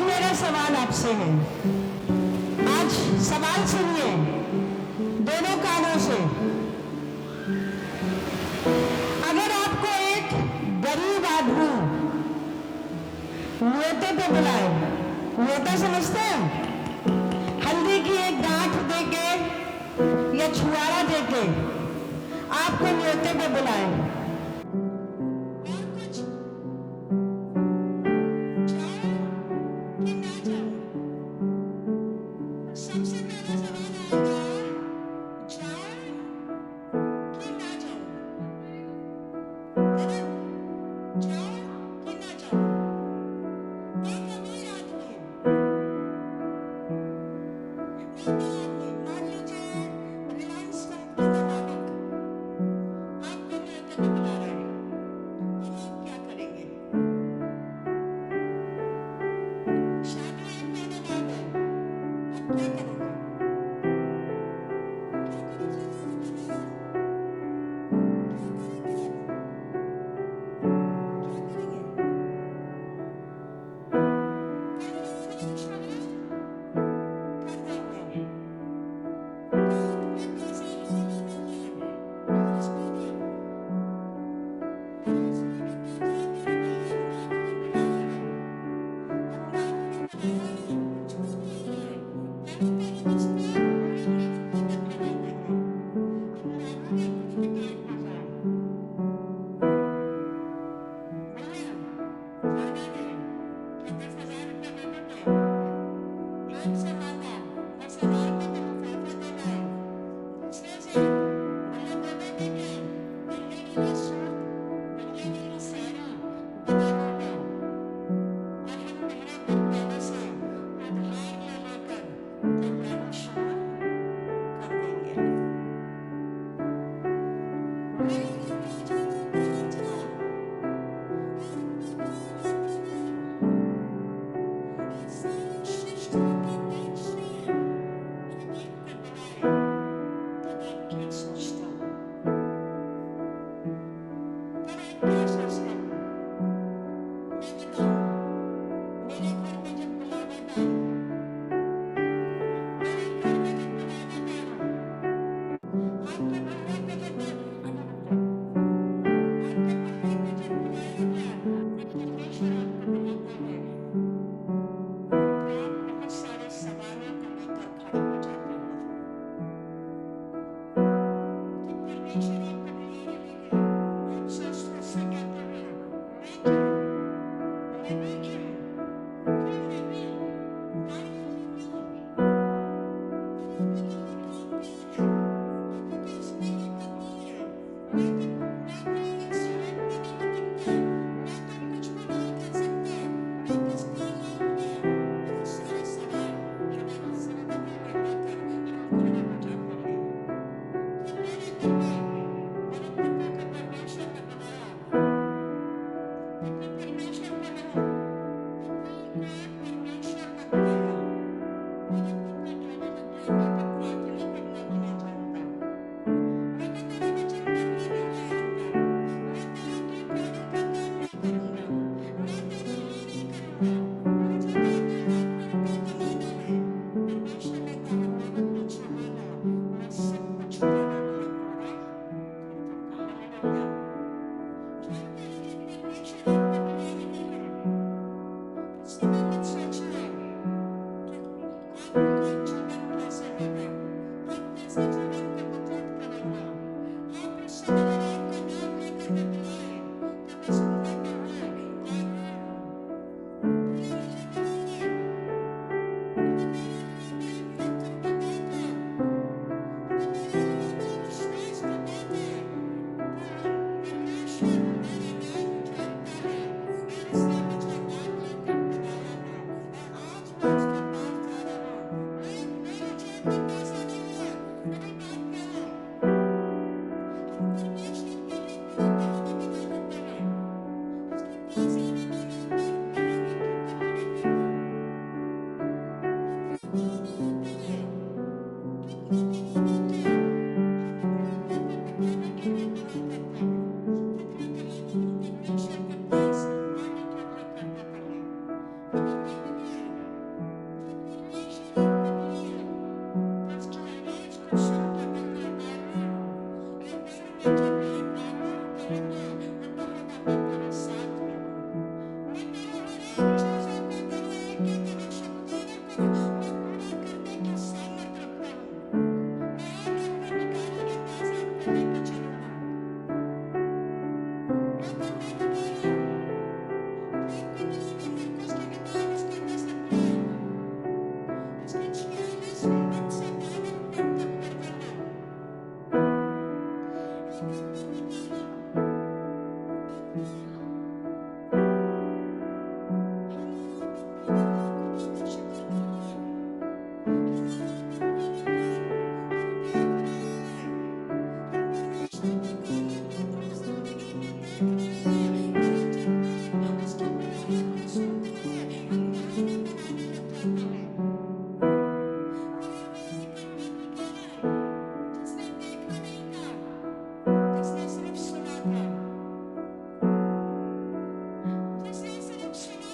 मेरा सवाल आपसे है, आज सवाल सुनिए दोनों कानों से। अगर आपको एक गरीब आदमी न्योते पे बुलाए, न्योता समझते हैं, हल्दी की एक गांठ देके या छुआरा देके आपको न्योते पे बुलाए, सबसे पहला सवाल आएगा, जाओ कि ना जाओ, है ना? जाओ कि ना जाओ। एक अमीर आदमी, मान लीजिए रिलायंस कंपनी का मालिक आपको न्योते पे बुला रहा है, अब आप क्या करेंगे? शादी 1 महीने बाद है, अब क्या करेंगे? क्या करेंगे? क्या करेंगे?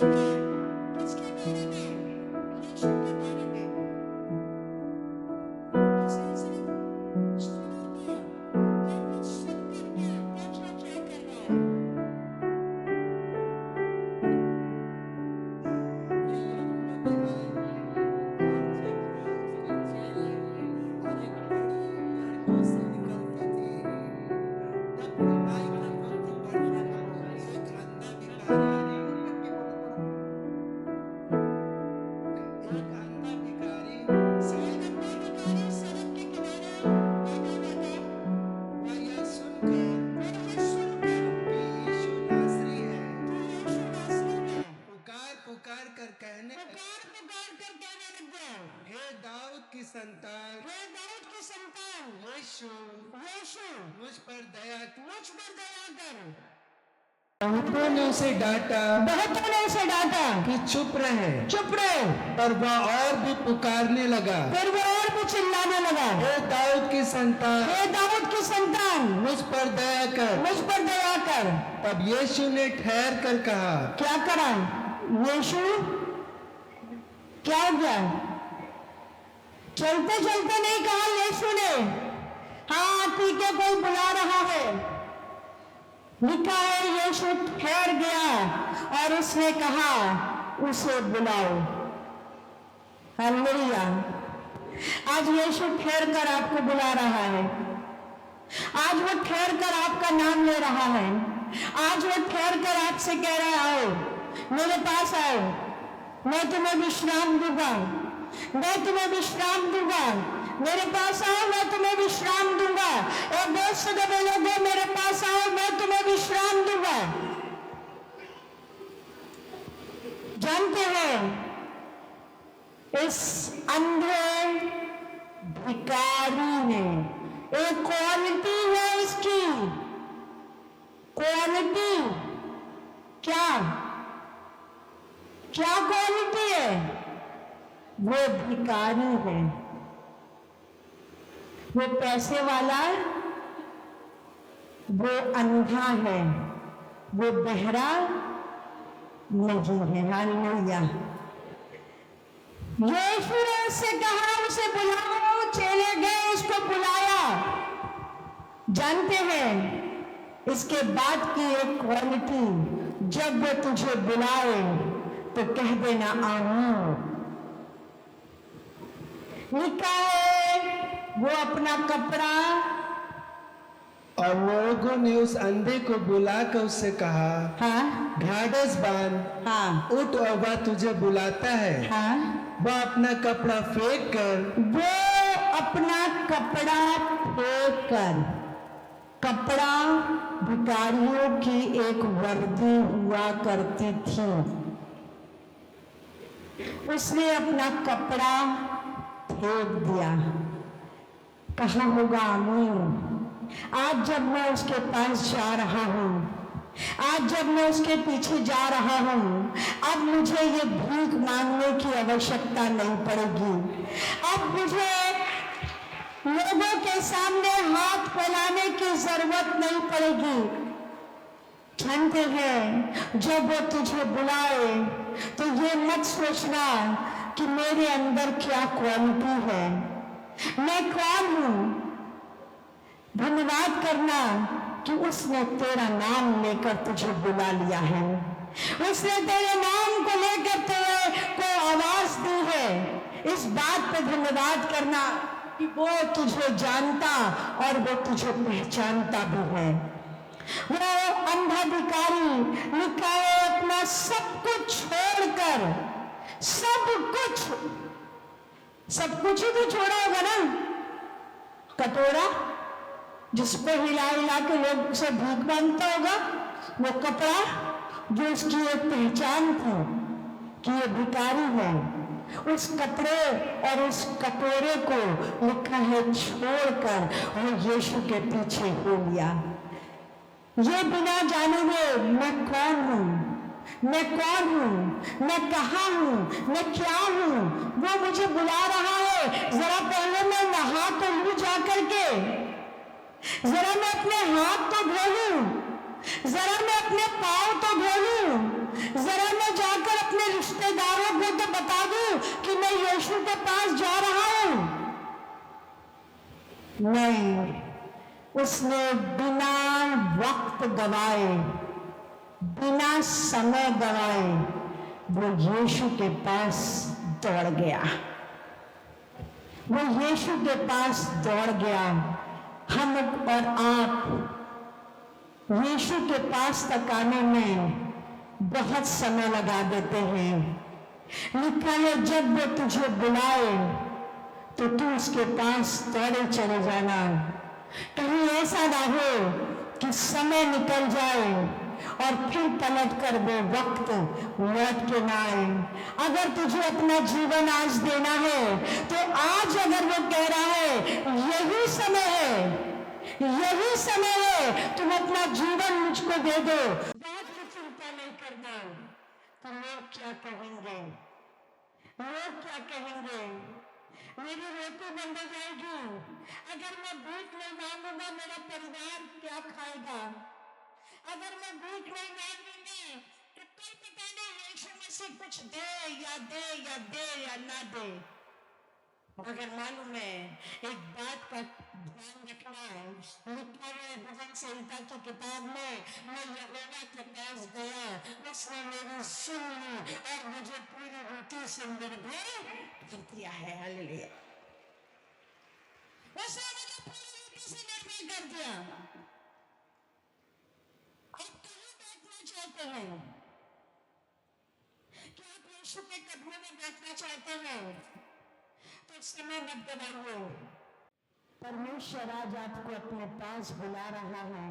मुझ पर दया कर। बहुतों ने उसे डांटा कि चुप रहे, पर वह और भी पुकारने लगा, फिर वो और भी चिल्लाने लगा, हे दाऊद की संतान, मुझ पर दया कर। तब यीशु ने ठहर कर कहा, क्या करा यीशु? क्या हो गया? चलते चलते नहीं कहा यीशु ने, हाँ ठीक है कोई बुला रहा है। लिखा है यीशु ठहर गया और उसने कहा उसे बुलाओ। हालेलुया। आज यीशु ठहर कर आपको बुला रहा है। आज वो ठहर कर आपका नाम ले रहा है। आज वो ठहर कर आपसे कह रहा है, आओ मेरे पास आओ, मैं तुम्हें विश्राम दूंगा, मेरे पास आओ, मैं तुम्हें विश्राम दूंगा। और दोस्त सदमे लोगों, मेरे पास आओ, मैं तुम्हें विश्राम दूंगा। जानते हैं इस अंधे भिखारी ने एक क्वालिटी है, इसकी क्वालिटी क्या क्वालिटी है? वो भिखारी है, वो पैसे वाला, वो अंधा है, वो बहरा नहीं है। हालेलुया। यीशु ने उससे कहा उसे बुलाओ, चले गए, उसको बुलाया। जानते हैं इसके बाद की एक क्वालिटी, जब वो तुझे बुलाए तो कह देना आमीन। लिखा है वो अपना कपड़ा, और लोगों ने उस अंधे को बुलाकर उससे कहा, हाँ ढाढ़स बांध, हाँ उठ और वह तुझे बुलाता है। हाँ, वह अपना कपड़ा फेंक कर, कपड़ा भिखारियों की एक वर्दी हुआ करती थी, उसने अपना कपड़ा फेंक दिया। कहा होगा आमीन। आज जब मैं उसके पास जा रहा हूं, आज जब मैं उसके पीछे जा रहा हूं, अब मुझे ये भीख मांगने की आवश्यकता नहीं पड़ेगी। अब मुझे लोगों के सामने हाथ फैलाने की जरूरत नहीं पड़ेगी। जानते हैं जब वो तुझे बुलाए तो ये मत सोचना कि मेरे अंदर क्या क्वालिटी है, मैं कौन हूं। धन्यवाद करना कि उसने तेरा नाम लेकर तुझे बुला लिया है, उसने तेरे नाम को लेकर तेरे को आवाज दी है। इस बात पे धन्यवाद करना कि वो तुझे जानता और वो तुझे पहचानता भी है। वो अंधा भिखारी लिखा है अपना सब कुछ छोड़कर, सब कुछ ही तो छोड़ा होगा ना। कटोरा जिसको हिला हिला के लोग उसे भीख मांगता होगा, वो कपड़ा जो उसकी एक पहचान थी कि ये भिखारी है, उस कपड़े और उस कटोरे को लिखा है छोड़कर वो यीशु के पीछे हो लिया। ये बिना जाने हुए मैं कौन हूं, मैं कहाँ हूं, मैं क्या हूं, वो मुझे बुला रहा है। जरा पहले मैं नहा तो लूं जाकर के, जरा मैं अपने हाथ तो धो लूं, जरा मैं अपने पाँव तो धो लूं, जरा मैं जाकर मैं यीशु के पास जा रहा हूं। नहीं, उसने बिना वक्त गवाए, बिना समय गवाए वो यीशु के पास दौड़ गया। वो यीशु के पास दौड़ गया। हम और आप यीशु के पास तक आने में बहुत समय लगा देते हैं। लिखा है जब वो तुझे बुलाए तो तू उसके पास दौड़े चले जाना। कहीं ऐसा ना हो कि समय निकल जाए और फिर पलट कर वो वक्त लौट के ना आए। अगर तुझे अपना जीवन आज देना है तो आज अगर वो कह रहा है यही समय है, यही समय है, तुम अपना जीवन मुझको दे दो, बात की चिंता नहीं करना। तो लोग क्या कहेंगे, लोग क्या कहेंगे, मेरी रोटी बंद हो जाएगी, अगर मैं भूख नहीं मांगूंगा मेरा परिवार क्या खाएगा, अगर मैं भूख नहीं मांगूंगी तो कोई पता नहीं यीशु में से कुछ दे या ना दे। मगर मालूम है एक बात का ध्यान रखना है। लिखा है भजन संहिता की किताब में, मैं यहोवा के पास गया, उसने मेरी सुन ली और मुझे पूरी रीति से निर्भय कर दिया है। हालेलुया। उसने मुझे पूरी रीति से निर्भय कर दिया। आप कहाँ बैठना चाहते हैं? क्या आप यीशु के कदमों में बैठना चाहते हैं? तो समय मत गवाइए। परमेश्वर आज आपको अपने पास बुला रहा है।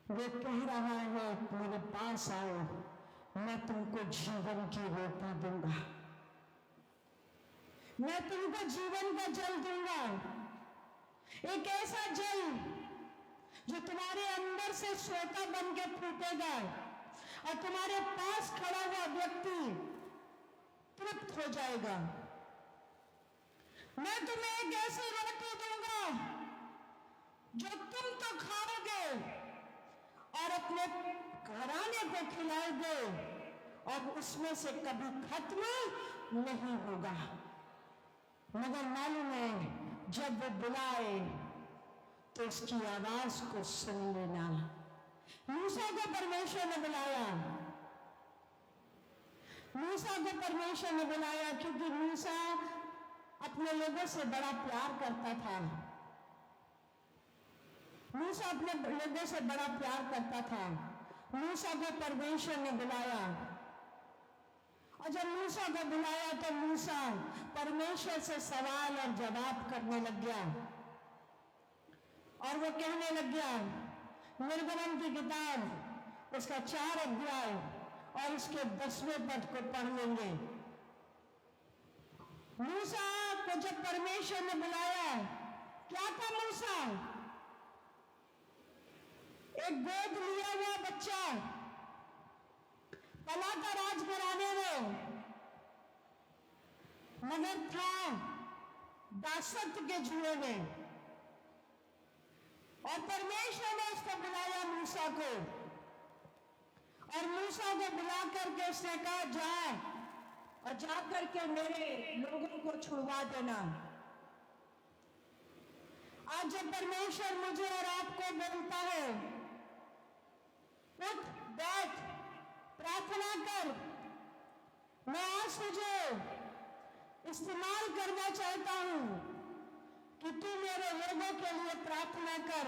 वो कह रहा है मेरे पास आओ, मैं तुमको जीवन की रोटी दूंगा, मैं तुमको जीवन का जल दूंगा। एक ऐसा जल जो तुम्हारे अंदर से सोता बन के फूटेगा और तुम्हारे पास खड़ा हुआ व्यक्ति तृप्त हो जाएगा। मैं तुम्हें एक ऐसी रोटी दूंगा जो तुम तो खाओगे और अपने घराने को खिलाओगे और उसमें से कभी खत्म नहीं होगा। मगर मालूम है जब वो बुलाए तो उसकी आवाज को सुन लेना। मूसा को परमेश्वर ने बुलाया, मूसा को परमेश्वर ने बुलाया क्योंकि मूसा अपने लोगों से बड़ा प्यार करता था। मूसा अपने लोगों से बड़ा प्यार करता था। मूसा को परमेश्वर ने बुलाया और जब मूसा को बुलाया तो मूसा परमेश्वर से सवाल और जवाब करने लग गया और वो कहने लग गया। निर्गमन की किताब उसका 4 अध्याय और उसके 10वें पद को पढ़ लेंगे। मूसा को जब परमेश्वर ने बुलाया, क्या था मूसा? एक गोद लिया हुआ बच्चा, पला था राजघराने में, मगर था दासत्व के जुए में। और परमेश्वर ने उसको बुलाया मूसा को, और मूसा को बुला करके उसने कहा जा और जा करके मेरे लोगों को छुड़वा देना। आज जब परमेश्वर मुझे और आपको बोलता है उठ बैठ प्रार्थना कर, मैं आज तुझे इस्तेमाल करना चाहता हूं कि तू मेरे लोगों के लिए प्रार्थना कर।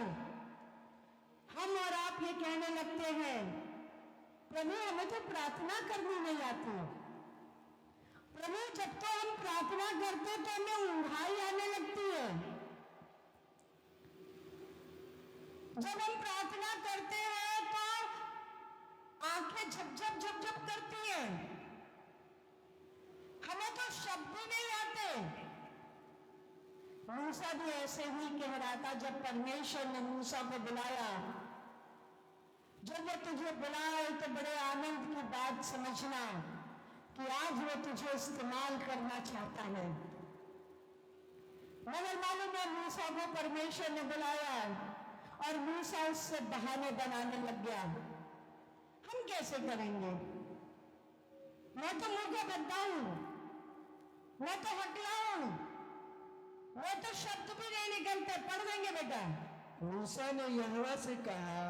हम और आप ये कहने लगते हैं प्रभु हमें तो प्रार्थना करनी नहीं आती। प्रभु जब तो हम प्रार्थना करते तो हमें ऊंघाई आने लगती है। जब हम प्रार्थना करते हैं तो आंखें झपझप करती हैं, हमें तो शब्द ही नहीं आते। मूसा भी ऐसे ही कह रहा था जब परमेश्वर ने मूसा को बुलाया। जब वो तुझे बुलाए तो बड़े आनंद की बात समझना कि आज वो तुझे इस्तेमाल करना चाहता है। मगर मालूम है मूसा को परमेश्वर ने बुलाया और मूसा उससे बहाने बनाने लग गया। हम कैसे करेंगे? मैं तो मुंह का बद्दा हूं, मैं तो हकलाऊं, वो तो शब्द भी नहीं निकलते। पढ़ देंगे बेटा। मूसा ने यहोवा से कहा,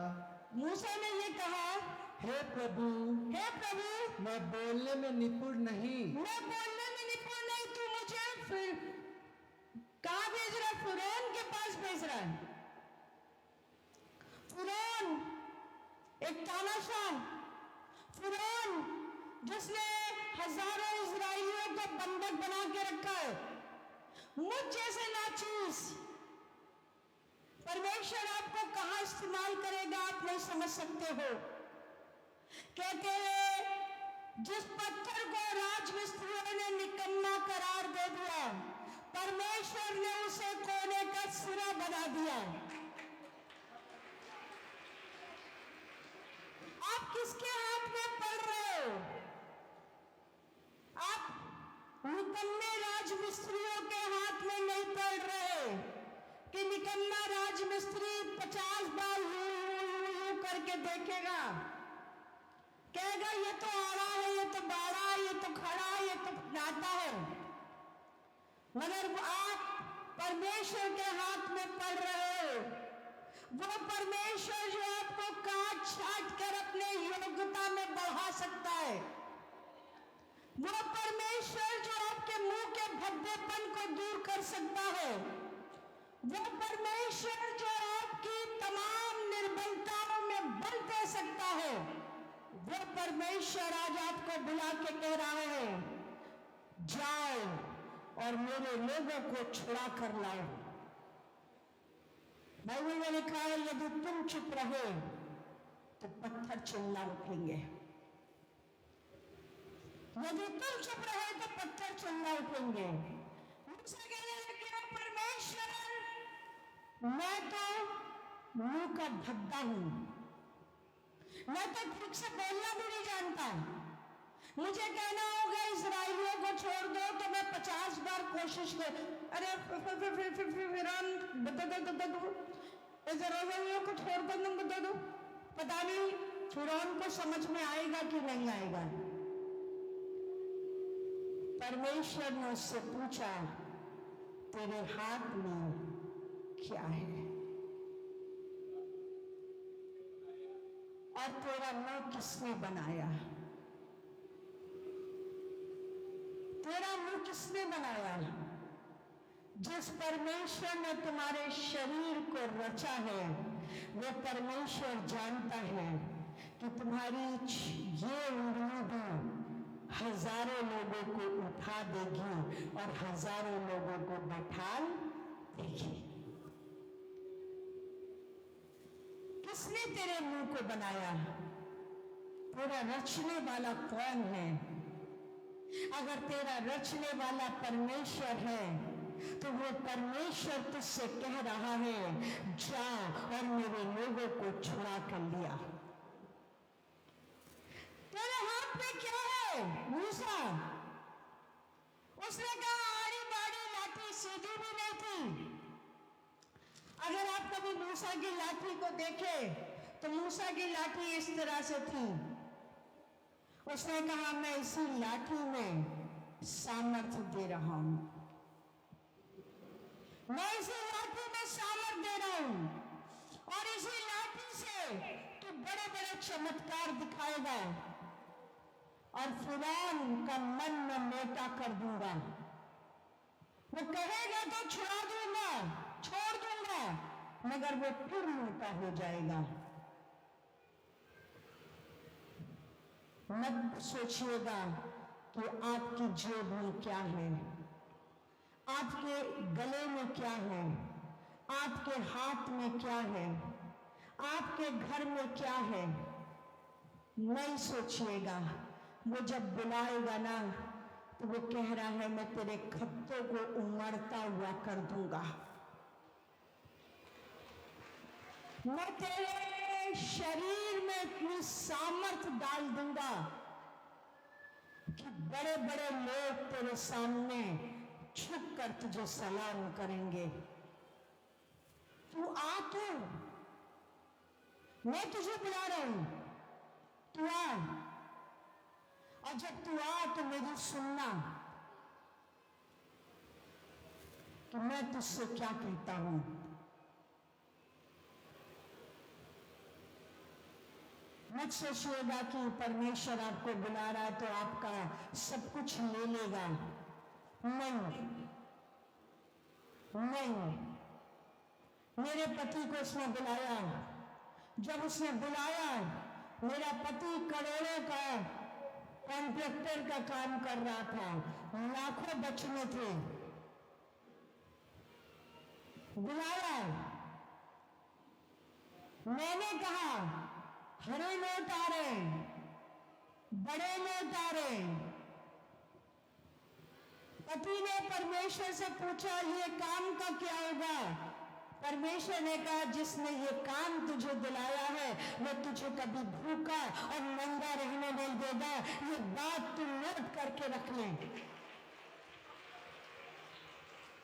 मूसा ने ये कहा, हे प्रभु, मैं बोलने में निपुण नहीं। मैं बोलने में निपुण नहीं, तू मुझे फिर कहाँ भेज रहा है? फिरौन के पास भेज रहा है। फिरौन एक तानाशाह, फिरौन जिसने हजारों इजरायलियों को बंधक बना के रखा है। मुझ जैसे नाचूस परमेश्वर आपको कहां इस्तेमाल करेगा आप नहीं समझ सकते हो। कहते हैं जिस पत्थर को राजमिस्त्रियों ने निकम्मा करार दे दिया, परमेश्वर ने उसे कोने का सिरा बना दिया। आप किसके हाथ में पड़ रहे हो? आप निकम्मे राजमिस्त्रियों के हाथ में नहीं पड़ रहे कि निकम्मा राजमिस्त्री 50 बार यू करके देखेगा, कहेगा ये तो आड़ा है, ये तो बाड़ा है, ये तो खड़ा है, ये तो नाटा है। मगर आप परमेश्वर के हाथ में पड़ रहे हो। वो परमेश्वर जो आपको काट छाट कर अपने योग्यता में बढ़ा सकता है, वो परमेश्वर जो आपके मुंह के भद्देपन को दूर कर सकता है, वो परमेश्वर जो आपकी तमाम निर्बलताओं में बल दे सकता है, वो परमेश्वर आज आपको बुला के कह रहा है जाओ और मेरे लोगों को छुड़ा कर लाओ। बाइबल में लिखा है यदि तुम चुप रहे तो पत्थर चिल्ला उठेंगे। यदि तुम चुप रहे तो पत्थर चिल्ला उठेंगे। मूसा कहने लगे परमेश्वर, मैं तो मुंह का भद्दा हूं, मैं तो ठीक से बोलना भी नहीं जानता। मुझे कहना होगा इजरायलियों को छोड़ दो तो मैं 50 बार कोशिश कर, अरे फिरौन बता दो इजरायलियों को छोड़ दो, तुम बता दो। पता नहीं फिरौन को समझ में आएगा कि नहीं आएगा। परमेश्वर ने उससे पूछा तेरे हाथ में क्या है और तेरा मुंह किसने बनाया? तेरा मुंह किसने बनाया? जिस परमेश्वर ने तुम्हारे शरीर को रचा है, वो परमेश्वर जानता है कि तुम्हारी ये उंगली भी हजारों लोगों को उठा देगी और हजारों लोगों को बैठा देगी। किसने तेरे मुंह को बनाया? तेरा रचने वाला कौन है? अगर तेरा रचने वाला परमेश्वर है तो वो परमेश्वर तुझसे कह रहा है जा और मेरे लोगों को छुड़ा कर लिया। तेरे हाथ में क्या है मूसा? उसने कहा आड़ी बाड़ी लाठी सीधी भी नहीं थी। अगर आप कभी मूसा की लाठी को देखे तो मूसा की लाठी इस तरह से थी। उसने कहा मैं इसी लाठी में सामर्थ्य दे रहा हूं, मैं इसी लाठी में सामर्थ्य दे रहा हूं और इसी लाठी से तू बड़े बड़े चमत्कार दिखाएगा और फिरौन का मन में मोटा कर दूंगा। वो कहेगा तो छुड़ा दूंगा, छोड़ दूंगा, मगर वो फिर मोटा हो जाएगा। मत सोचिएगा कि आपकी जेब में क्या है, आपके गले में क्या है, आपके हाथ में क्या है, आपके घर में क्या है। नहीं सोचिएगा। वो जब बुलाएगा ना तो वो कह रहा है मैं तेरे खत्तों को उमड़ता हुआ कर दूंगा, मैं तेरे शरीर में इतनी सामर्थ्य डाल दूंगा कि बड़े बड़े लोग तेरे सामने झुक कर तुझे सलाम करेंगे। तू आ, तू, मैं तुझे बुला रहा हूं, तू आ। और जब तू आ तो मेरी सुनना। कि मैं तुझसे क्या कहता हूं। मत सोचिएगा कि परमेश्वर आपको बुला रहा है तो आपका सब कुछ ले लेगा। नहीं नहीं, मेरे पति को उसने बुलाया। जब उसने बुलाया, मेरा पति करोड़ों का कॉन्ट्रैक्टर का काम कर रहा था, लाखों बच्चे थे। बुलाया, मैंने कहा हरे नोट आ रहे, बड़े नोट आ रहे। पति ने परमेश्वर से पूछा ये काम का क्या होगा। परमेश्वर ने कहा जिसने ये काम तुझे दिलाया है वो तुझे कभी भूखा और नंगा रहने नहीं देगा। ये बात तू नोट करके रख ले।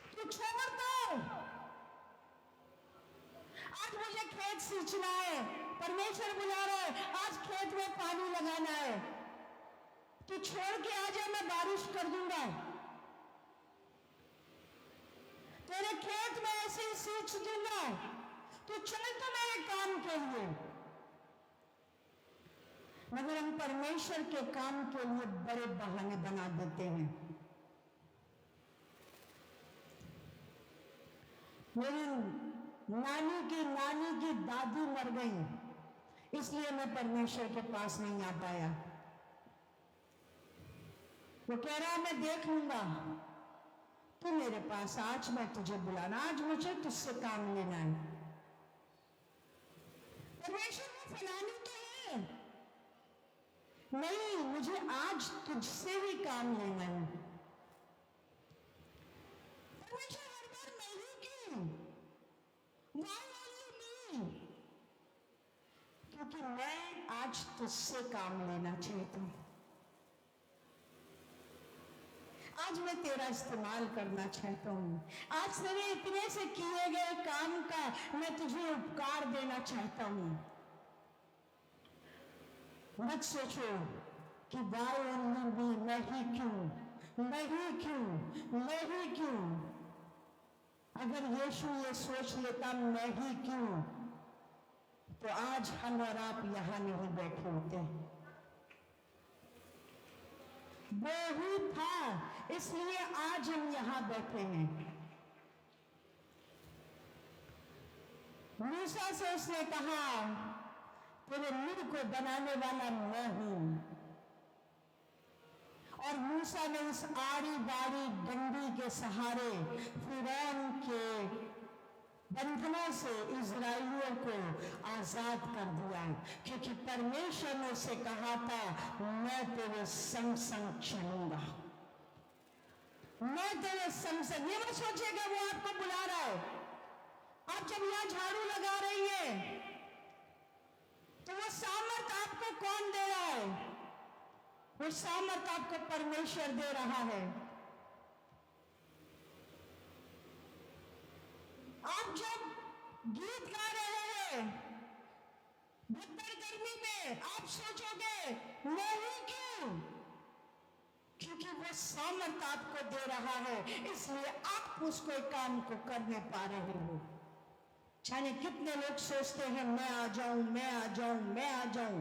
तू छोड़ दो। आज मुझे खेत सींचना है, परमेश्वर बुला रहा है, आज खेत में पानी लगाना है। तू छोड़ के आ जा, मैं बारिश कर दूंगा। तेरे खेत में ऐसे ही सींच दूंगा। तू चल तो मेरे काम के लिए। मगर हम परमेश्वर के काम के लिए बड़े बहाने बना देते हैं। मेरी नानी की दादी मर गई, इसलिए मैं परमेश्वर के पास नहीं आ पाया। वो कह रहा मैं देख लूंगा, तू मेरे पास आज मैं तुझे बुलाना, आज मुझे तुझसे काम लेना है। परमेश्वर में फलानी तो है, नहीं मुझे आज तुझसे ही काम लेना है। परमेश्वर हर बार मैं ही क्यों? Why only me? क्योंकि मैं आज तुझसे काम लेना चाहता हूं। आज मैं तेरा इस्तेमाल करना चाहता हूं। आज तेरे इतने से किए गए काम का मैं तुझे उपकार देना चाहता हूं। मत सोचो कि why only me, मैं ही क्यों, मैं ही क्यों, मैं ही क्यों। अगर यीशु ये सोच लेता मैं ही क्यों, तो आज हम और आप यहां नहीं बैठे होते। वो ही था, इसलिए आज हम यहां बैठे हैं। मूसा से उसने कहा तेरे मुंह को बनाने वाला मैं हूं। और मूसा ने उस आड़ी बाड़ी डंडी के सहारे फिरौन के बंधनों से इजराइलियों को आजाद कर दिया, क्योंकि परमेश्वर ने उसे कहा था मैं तेरे संग संग चलूंगा, मैं तेरे संग संग। ये मत सोचिएगा वो आपको बुला रहा है। आप जब यहां झाड़ू लगा रही है तो वो सामर्थ आपको कौन दे रहा है? वो सामर्थ आपको परमेश्वर दे रहा है। आप जब गीत गा रहे हैं भद्दर गर्मी में, आप सोचोगे मैं ही क्यों? क्योंकि वो सामर्थ आपको दे रहा है, इसलिए आप उसको काम को करने पा रहे हो। जाने कितने लोग सोचते हैं मैं आ जाऊं, मैं आ जाऊं, मैं आ जाऊं,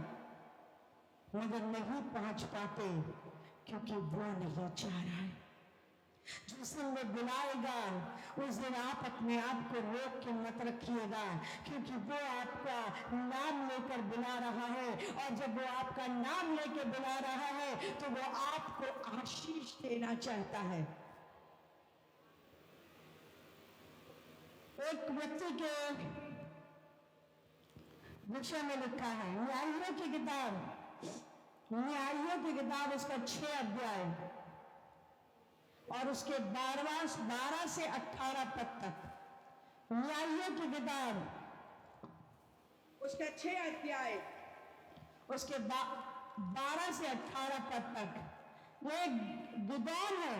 मगर नहीं पहुंच पाते क्योंकि वो नहीं चाह रहा है। जिस दिन वो बुलाएगा उस दिन आप अपने आप को रोक के मत रखिएगा, क्योंकि वो आपका नाम लेकर बुला रहा है। और जब वो आपका नाम लेकर बुला रहा है तो वो आपको आशीष देना चाहता है। एक व्यक्ति के विषय में लिखा है, न्यायियों की किताब उसका 6 अध्याय और उसके 12 से 18 पद तक। न्यायियों की किताब उसका 6 अध्याय उसके 12 से 18 पद तक। वो एक गिदोन है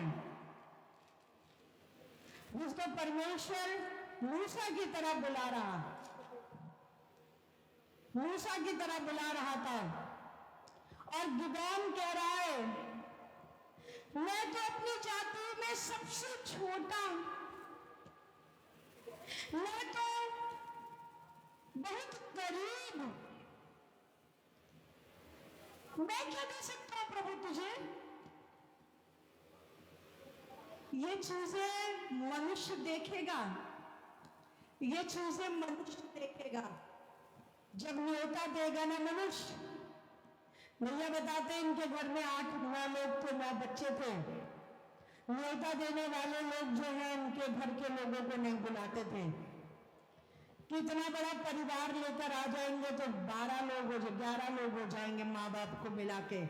जिसको परमेश्वर मूसा की तरह बुला रहा था। और गिदोन कह रहा है मैं तो अपनी जाति में सबसे छोटा, मैं तो बहुत गरीब हूं, मैं क्या दे सकता हूं प्रभु तुझे? ये चीजें मनुष्य देखेगा, ये चीजें मनुष्य देखेगा। जब न्योता देगा ना मनुष्य, भैया बताते इनके घर में 8-9 लोग थे, 9 बच्चे थे। न्योता देने वाले लोग जो है उनके घर के लोगों को नहीं बुलाते थे कि इतना बड़ा परिवार लेकर आ जाएंगे तो 12 लोग हो जाए, 11 लोग हो जाएंगे माँ बाप को मिला के।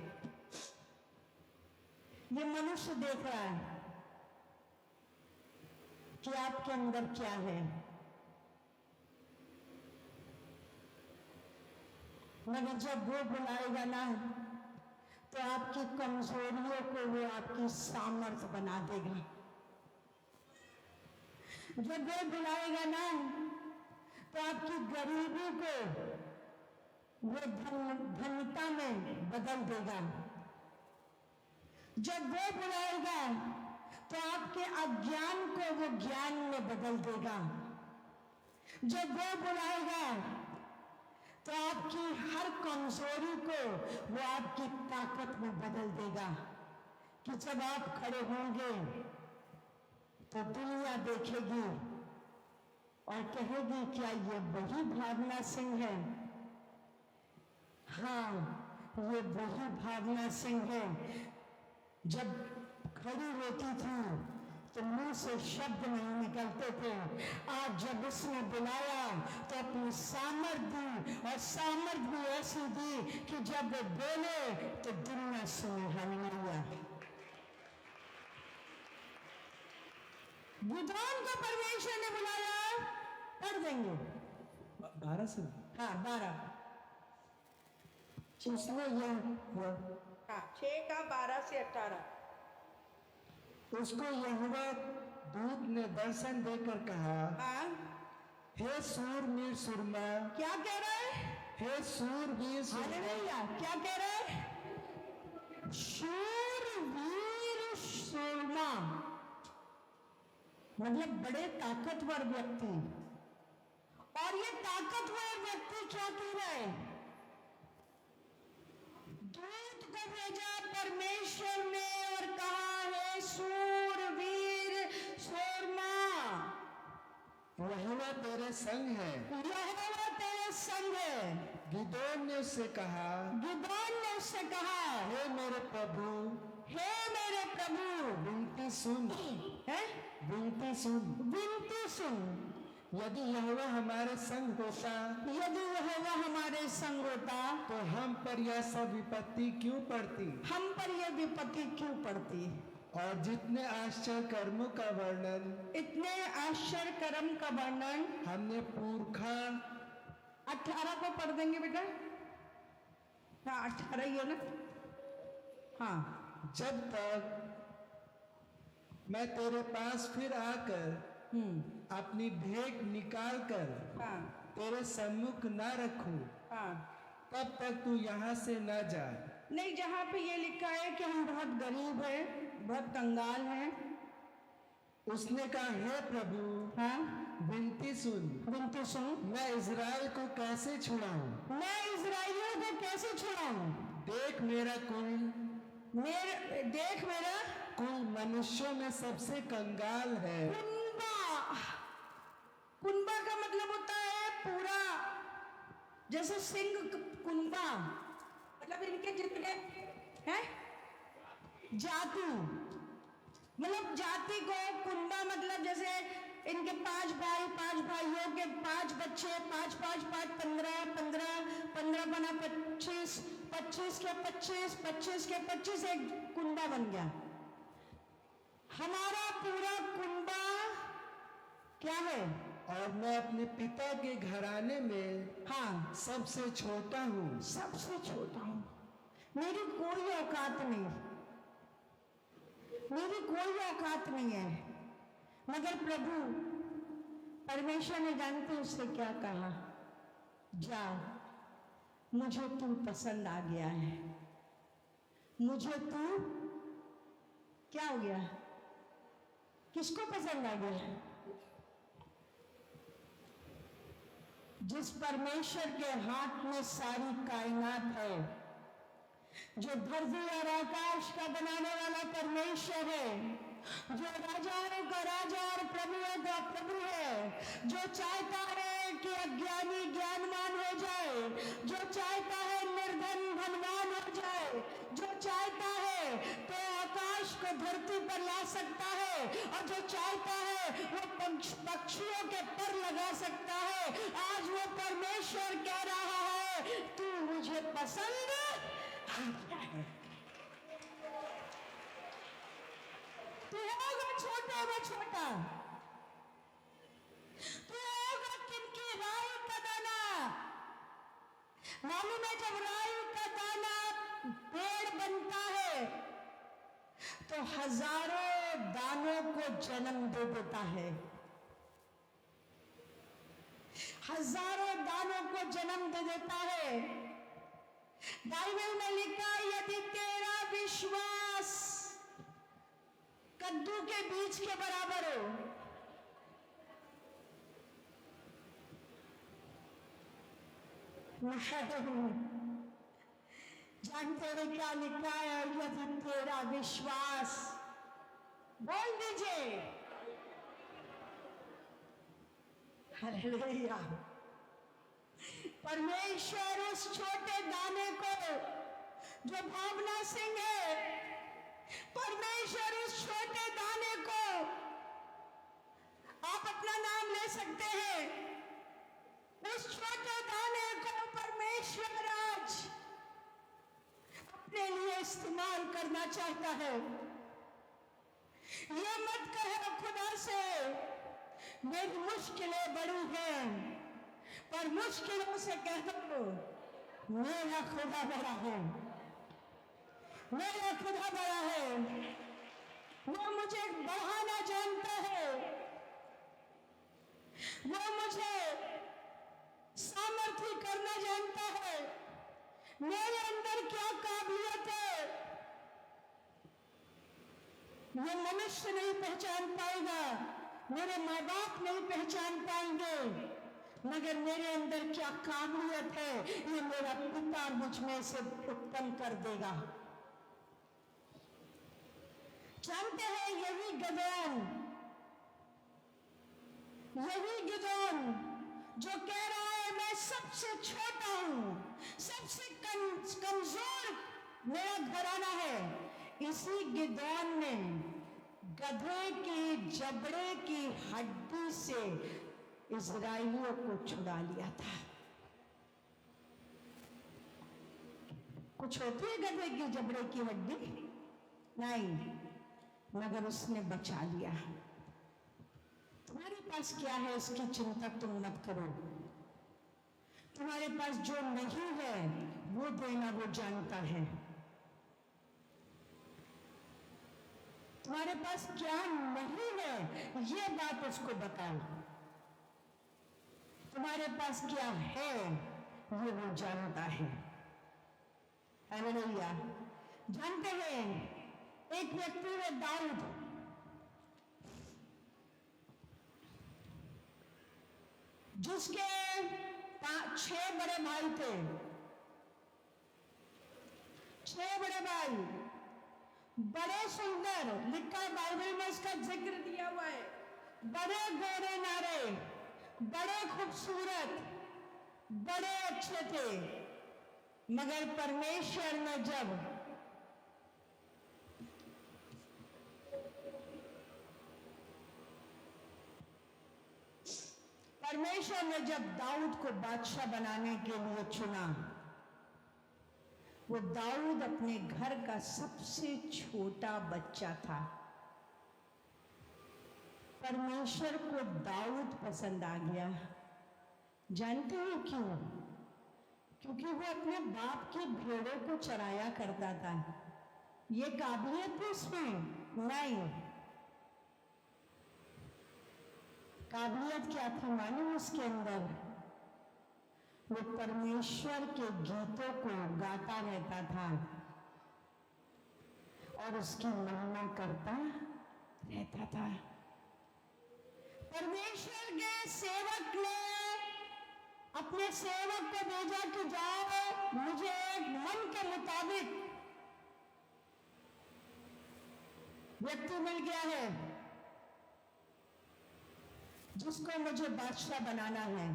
ये मनुष्य देख रहा है कि आपके अंदर क्या है। मगर जब वो बुलाएगा ना तो आपकी कमजोरियों को वो आपकी सामर्थ्य बना देगा। जब वो बुलाएगा ना तो आपकी गरीबी को वो धन्यता में बदल देगा। जब वो बुलाएगा तो आपके अज्ञान को वो ज्ञान में बदल देगा। जब वो बुलाएगा तो आपकी हर कमजोरी को वो आपकी ताकत में बदल देगा कि जब आप खड़े होंगे तो दुनिया देखेगी और कहेगी क्या ये वही भावना सिंह है? हाँ, ये वही भावना सिंह है। जब खड़ी होती थी तो मुंह से शब्द नहीं निकलते थे, आज जब उसने बुलाया तो अपनी सामर्थ दी, और सामर्थ भी ऐसी दी कि जब वो बोले तो दुनिया सुने। हालेलुया। गिदोन को परमेश्वर ने बुलाया, पढ़ देंगे 12 से। हाँ 12। उसने हाँ 6 का 12 से 18। उसको यहोवा दूत ने दर्शन देकर कहा, हाँ हे सूरवीर सुरमा। क्या कह रहे हैं? हे सूरवीर सुरमा। हालेलुया। क्या कह रहे हैं? शूरवीर सुरमा, मतलब बड़े ताकतवर व्यक्ति। और ये ताकतवर व्यक्ति क्या कह रहे हैं? दूत को भेजा परमेश्वर ने और कहा, हे सूरवीर सुरमा, यहोवा तेरे संग है। यहोवा तेरे संग है। गिदोन ने उससे कहा, गिदोन ने उससे कहा, हे मेरे प्रभु, हे मेरे प्रभु, विनती सुन। है विनती सुन। विनती सुन। यदि यहोवा हमारे संग होता, यदि यहोवा हमारे संग होता तो हम पर यह सब विपत्ति क्यों पड़ती? हम पर यह विपत्ति क्यों पड़ती? और जितने आश्चर्य कर्मों का वर्णन, इतने आश्चर्य कर्म का वर्णन हमने पुरखा 18 को पढ़ देंगे बेटा। हाँ 18 ही है ना। हाँ, जब तक मैं तेरे पास फिर आकर अपनी भेंट निकाल कर हाँ तेरे सम्मुख न रखूं, हाँ। तब तक तू यहाँ से न जा। नहीं, जहाँ पे ये लिखा है कि हम बहुत गरीब हैं, बहुत कंगाल हैं। उसने कहा, हे प्रभु, हाँ विनती सुन। विनती सुन। मैं इज़राइल को कैसे छुड़ाऊं? मैं इजराइलियों को कैसे छुड़ाऊं? देख मेरा कुल मनुष्यों में सबसे कंगाल है। कुंबा का मतलब होता है पूरा, जैसे सिंह कुंबा, मतलब इनके जितने हैं जाति, मतलब जाति को कुंबा मतलब जैसे इनके 5 भाई, 5 भाइयों के 5 बच्चे, 5 5 5 15 15 15 बना 25, 25 के 25, 25 के 25, एक कुंबा बन गया। हमारा पूरा कुंबा क्या है? और मैं अपने पिता के घराने में हाँ, सबसे छोटा हूँ। सबसे छोटा हूं। मेरी कोई औकात नहीं, मेरी कोई औकात नहीं है। मगर प्रभु परमेश्वर ने जानते उससे क्या कहा? जा, मुझे तू पसंद आ गया है। मुझे तू क्या हो गया? किसको पसंद आ गया? जिस परमेश्वर के हाथ में सारी कायनात है, जो धरती और आकाश का बनाने वाला परमेश्वर है, जो राजाओं का राजा और प्रभुओं का प्रभु है, जो चाहता है कि अज्ञानी ज्ञानवान हो जाए, जो चाहता है निर्धन धनवान हो जाए, जो चाहता है तो आकाश को धरती पर ला सकता है, और जो चाहता है वो पक्षियों के पर लगा सकता है। आज वो परमेश्वर कह रहा है, तू मुझे पसंद है। तू होगा छोटे में छोटा, तू होगा किनकी राई का दाना। मालूम है, जब राई का दाना पेड़ बनता है तो हजारों दानों को जन्म दे देता है, हजारों दानों को जन्म दे देता है। बाइबल में लिखा, यदि तेरा विश्वास कद्दू के बीज के बराबर हो, जानते हो क्या लिखा है? यदि तेरा विश्वास, बोल दीजिए हालेलुया। परमेश्वर उस छोटे दाने को, जो भावना सिंह है, परमेश्वर उस छोटे दाने को, आप अपना नाम ले सकते हैं, उस छोटे दाने को परमेश्वर आज अपने लिए इस्तेमाल करना चाहता है। ये मत कहो खुदा से, मेरी मुश्किलें बड़ी हैं, पर मुश्किलों से कह दो, मेरा खुदा बड़ा है, मेरा खुदा बड़ा है, वो मुझे बढ़ाना जानता है, वो मुझे सामर्थ्य करना जानता है, मेरे अंदर क्या काबिलियत है, ये मनुष्य नहीं पहचान पाएगा, मेरे माँ बाप नहीं पहचान पाएंगे, मगर मेरे अंदर क्या काबिलियत है ये मेरा पिता मुझ में से उत्पन्न कर देगा। जानते हैं, यही गिदोन जो कह रहा है मैं सबसे छोटा हूं, सबसे कमजोर मेरा घराना है, इसी गिदोन ने गधे की जबड़े की हड्डी से इजराइलियों को छुड़ा लिया था। कुछ होती है गधे की जबड़े की हड्डी? नहीं, मगर उसने बचा लिया। तुम्हारे पास क्या है इसकी चिंता तुम मत करो। तुम्हारे पास जो नहीं है वो देना वो जानता है। तुम्हारे पास क्या नहीं है ये बात उसको बताओ। तुम्हारे पास क्या है ये वो जानता है। हालेलुया। जानते हैं, एक व्यक्ति है दाऊद, जिसके 6 बड़े भाई थे। 6 बड़े भाई, बड़े सुंदर, लिखा बाइबल में इसका जिक्र दिया हुआ है, बड़े गोरे नारे, बड़े खूबसूरत, बड़े अच्छे थे। मगर परमेश्वर ने जब दाऊद को बादशाह बनाने के लिए चुना, वो दाऊद अपने घर का सबसे छोटा बच्चा था। परमेश्वर को दाऊद पसंद आ गया। जानते हो क्यों? क्योंकि वो अपने बाप की भेड़ों को चराया करता था। ये काबिलियत थी उसमें? नहीं। काबिलियत क्या थी मालूम उसके अंदर? वो परमेश्वर के गीतों को गाता रहता था और उसकी महिमा करता रहता था। परमेश्वर के सेवक ने अपने सेवक को भेजा कि जाओ मुझे एक मन के मुताबिक व्यक्ति मिल गया है जिसको मुझे बादशाह बनाना है,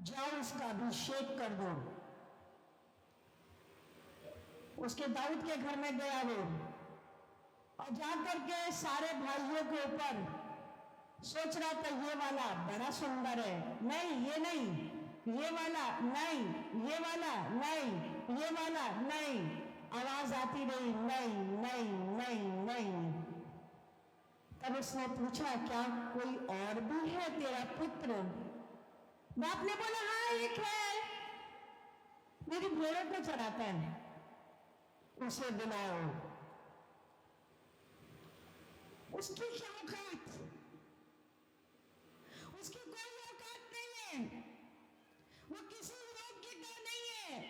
जाओ उसका अभिषेक कर दो। उसके दाऊद के घर में गया वो और जाकर के सारे भाइयों के ऊपर सोच रहा था ये वाला बड़ा सुंदर है, नहीं ये नहीं, ये वाला नहीं, ये वाला नहीं, ये वाला नहीं। आवाज आती रही नहीं नहीं नहीं नहीं। तब उसने पूछा क्या कोई और भी है तेरा पुत्र? बाप ने बोला हाँ एक है, मेरी भेड़ों को चराता है, उसे बुलाओ। उसकी क्या औकात? उसकी कोई औकात नहीं है, वो किसी योग्य का नहीं है,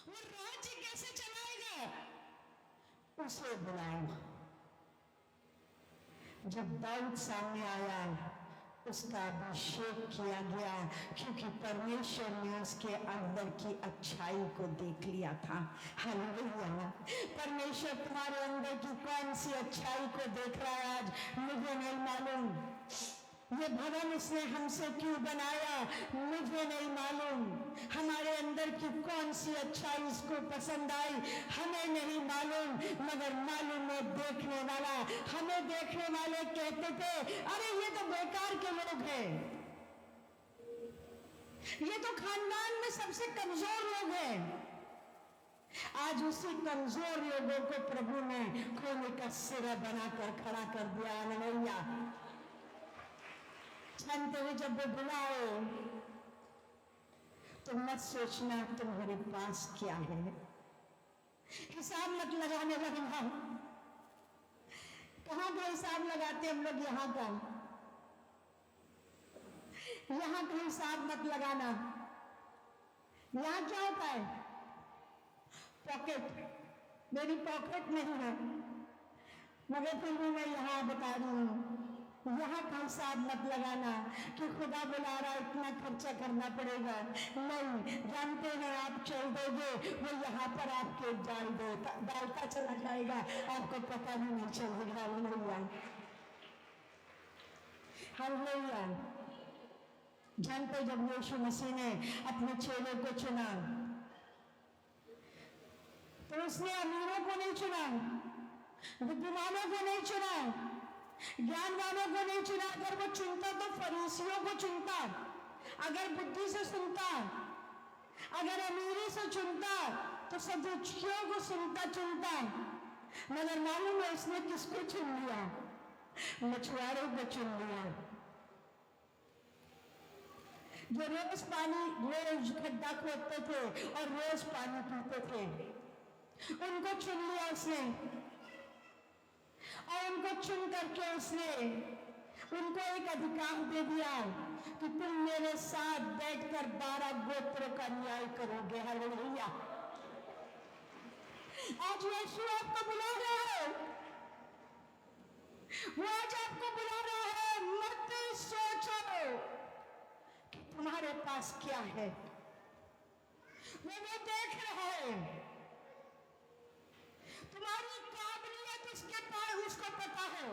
वो राज्य कैसे चलाएगा? उसे बुलाओ। जब दाऊद सामने आया उसका अभिषेक किया गया, क्योंकि परमेश्वर ने उसके अंदर की अच्छाई को देख लिया था। हालेलुया। परमेश्वर तुम्हारे अंदर की कौन सी अच्छाई को देख रहा है आज मुझे नहीं मालूम। ये भवन उसने हमसे क्यों बनाया मुझे नहीं मालूम। हमारे अंदर की कौन सी अच्छाई उसको पसंद आई हमें नहीं मालूम, मगर मालूम है देखने वाला। हमें देखने वाले कहते थे अरे ये तो बेकार के लोग हैं, ये तो खानदान में सबसे कमजोर लोग हैं। आज उसी कमजोर लोगों को प्रभु ने खोने का सिरा बनाकर खड़ा कर दिया। हालेलुया। जानते हुए जब वो बुलाओ तो मत सोचना तुम्हारे पास क्या है, हिसाब मत लगाने लगना। कहाँ का हिसाब लगाते हम लोग? यहाँ का हिसाब मत लगाना। यहाँ क्या होता है? पॉकेट। मेरी पॉकेट नहीं है, मगर फिर भी मैं यहाँ बता रही हूँ, यहाँ का हिसाब मत लगाना कि खुदा बुला रहा इतना खर्चा करना पड़ेगा। नहीं, जानते हैं आप चल दोगे वो यहाँ पर आपके डालता चला जाएगा, आपको पता भी नहीं चलेगा। Hallelujah hallelujah. जानते जब यीशु मसीह ने अपने चेलों को चुना तो उसने अमीरों को नहीं चुना, विद्वानों को नहीं चुना, ज्ञानवानों को नहीं चुना। अगर वो चुनता तो फरीसियों को चुनता, अगर बुद्धि से सुनता, अगर अमीरी से चुनता तो सदुचियों को चुनता। मगर मालूम है उसने किसको चुन लिया? मछुआरों को चुन लिया, जो रोज खड्डा खोदते थे और रोज पानी पीते थे, उनको चुन लिया उसने। और उनको चुन करके उसने उनको एक अधिकार दे दिया कि तुम मेरे साथ बैठकर 12 गोत्रों का न्याय करोगे। हालेलुया। आज यीशु आपको बुला रहा है, वो आज आपको बुला रहा है। मत सोचो कि तुम्हारे पास क्या है, वो देख रहा है तुम्हारी काबिलियत उसके पास, उसको पता है।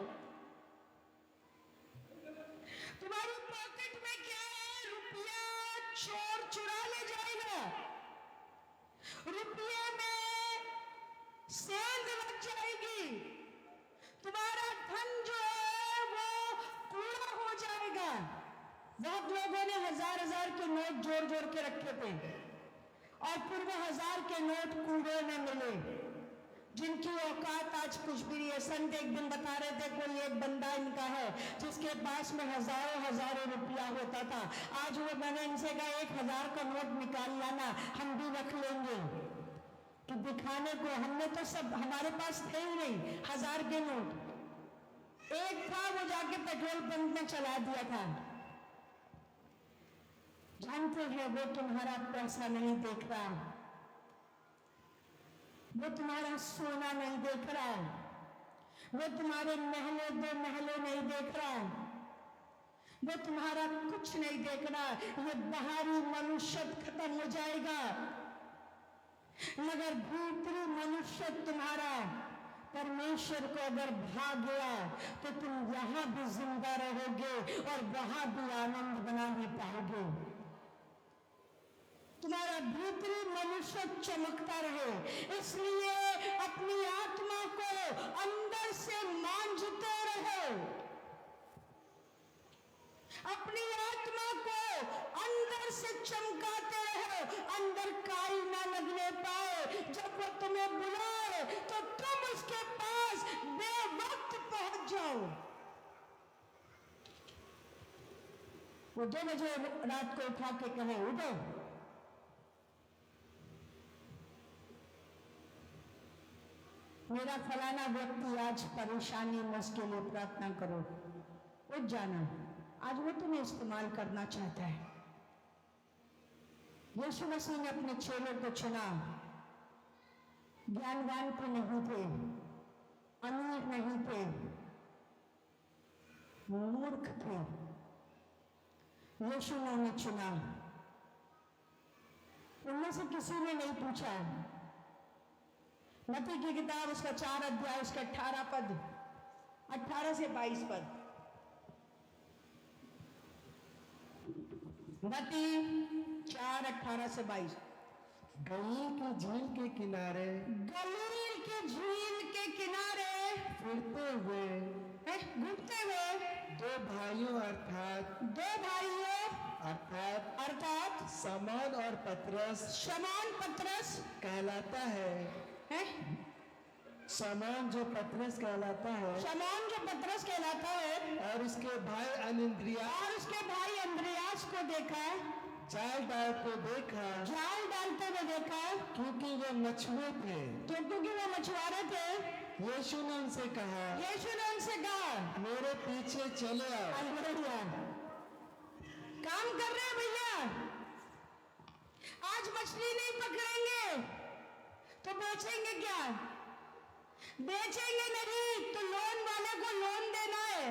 तुम्हारी पॉकेट में क्या है? रुपया चोर चुरा ले जाएगा, रुपये में सेंध लग जाएगी, तुम्हारा धन जो है वो कूड़ा हो जाएगा। बहुत लोगों ने हजार के नोट जोड़ जोड़ के रखे थे और फिर वो 1000 के नोट कूड़े में मिले, जिनकी औकात आज कुछ भी नहीं है। संत एक दिन बता रहे थे कोई एक बंदा इनका है जिसके पास में हजारों रुपया होता था। आज वो मैंने इनसे कहा 1000 का नोट निकाल लाना, हम भी रख लेंगे कि दिखाने को। हमने तो सब, हमारे पास थे ही नहीं 1000 के नोट। एक था वो जाके पेट्रोल पंप में चला दिया था। जानते हैं वो तुम्हारा पैसा नहीं देख रहा, वो तुम्हारा सोना नहीं देख रहा है, वो तुम्हारे महलों 2 महलों नहीं देख रहा है, वो तुम्हारा कुछ नहीं देखना, ये बाहरी मनुष्य खत्म हो जाएगा, मगर भीतरी मनुष्य तुम्हारा परमेश्वर को अगर भा गया तो तुम यहां भी जिंदा रहोगे और वहां भी आनंद बना नहीं पाओगे। तुम्हारा भीतरी मनुष्य चमकता रहे, इसलिए अपनी आत्मा को अंदर से मांझते रहो, अपनी आत्मा को अंदर से चमकाते रहो, अंदर काई ना लगने पाए। जब वो तुम्हें बुलाए तो तुम उसके पास बेवक्त पहुंच जाओ। वो 2 बजे रात को उठा के कहे, उठो, मेरा फलाना व्यक्ति आज परेशानी में, उसके लिए प्रार्थना करो, उठ जाना, आज वो तुम्हें इस्तेमाल करना चाहता है। यीशु मसीह ने अपने चेलों को चुना, ज्ञानवान तो नहीं थे, अमीर नहीं थे, मूर्ख थे, यीशु ने उन्हें चुना। उनमें से किसी ने नहीं पूछा। मत्ती की किताब उसका 4 अध्याय उसका 18 पद, 18 से 22 पद। मत्ती 4, 18 से 22। गलील की झील के किनारे, गलील के झील के किनारे फिरते हुए घूमते हुए 2 भाइयों अर्थात शमौन और पतरस शमौन पतरस कहलाता है, शमौन जो पतरस कहलाता है, और उसके भाई अंद्रियास को देखा, जाल डालते हुए देखा, क्योंकि वो मछुए थे, क्योंकि वो मछुआरे थे। यीशु ने उनसे कहा, मेरे पीछे चले आओ। काम कर रहे हैं भैया, आज मछली नहीं पकड़ेंगे तो बेचेंगे क्या? बेचेंगे नहीं तो लोन वाले को लोन देना है।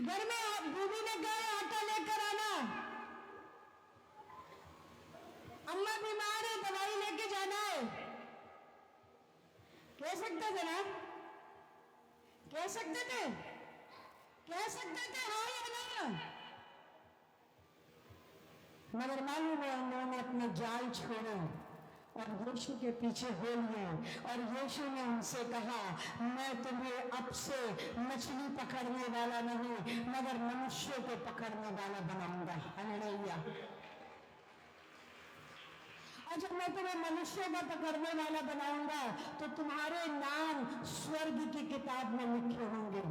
घर में बीवी ने कहा आटा लेकर आना, अम्मा बीमार है दवाई लेके जाना है। कह सकते थे ना, कह सकते थे हाँ या नहीं? मगर मालूम है उन्होंने अपने जाल छोड़े और यीशु के पीछे हो लिए, और यीशु ने उनसे कहा, मैं तुम्हें अब से मछली पकड़ने वाला नहीं मगर मनुष्य को पकड़ने वाला बनाऊंगा। हालेलुया। और जब मैं तुम्हें मनुष्य को पकड़ने वाला बनाऊंगा तो तुम्हारे नाम स्वर्ग की किताब में लिखे होंगे।